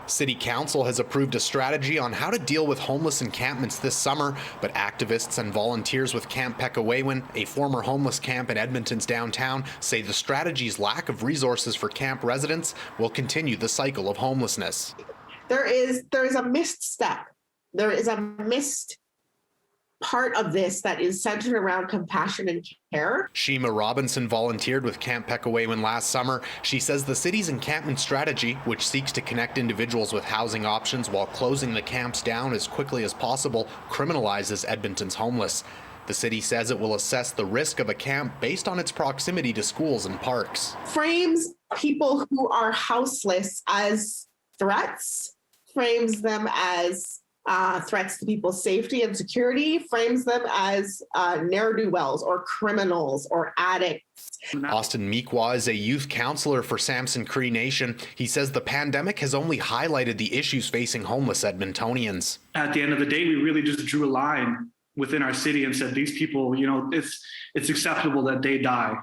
City Council has approved a strategy on how to deal with homeless encampments this summer, but activists and volunteers with Camp Pekawewin, a former homeless camp in Edmonton's downtown, say the strategy's lack of resources for camp residents will continue the cycle of homelessness. There is a missed step. There is a missed part of this that is centered around compassion and care. Shima Robinson volunteered with Camp Pekawewin last summer. She says the city's encampment strategy, which seeks to connect individuals with housing options while closing the camps down as quickly as possible, criminalizes Edmonton's homeless. The city says it will assess the risk of a camp based on its proximity to schools and parks. Frames people who are houseless as threats, frames them as threats to people's safety and security, frames them as ne'er-do-wells or criminals or addicts. Austin Meekwa is a youth counselor for Samson Cree Nation. He says the pandemic has only highlighted the issues facing homeless Edmontonians. At the end of the day, we really just drew a line within our city and said, these people, it's acceptable that they die.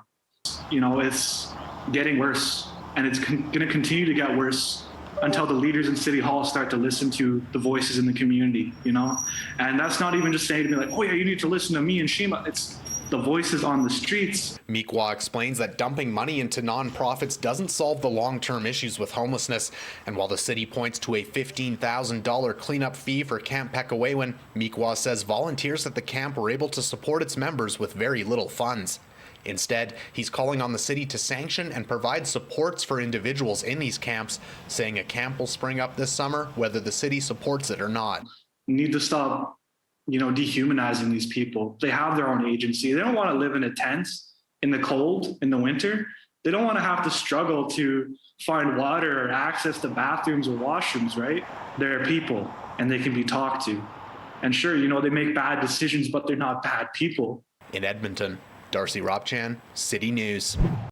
It's getting worse, and it's going to continue to get worse until the leaders in City Hall start to listen to the voices in the community, And that's not even just saying to me like, oh yeah, you need to listen to me and Shima. It's the voices on the streets. Meekwa explains that dumping money into nonprofits doesn't solve the long-term issues with homelessness. And while the city points to a $15,000 cleanup fee for Camp Pekawewin, Meekwa says volunteers at the camp were able to support its members with very little funds. Instead, he's calling on the city to sanction and provide supports for individuals in these camps, saying a camp will spring up this summer, whether the city supports it or not. We need to stop, dehumanizing these people. They have their own agency. They don't want to live in a tent in the cold, in the winter. They don't want to have to struggle to find water or access to bathrooms or washrooms, right? They're people and they can be talked to. And sure, they make bad decisions, but they're not bad people. In Edmonton, Darcy Robchan, City News.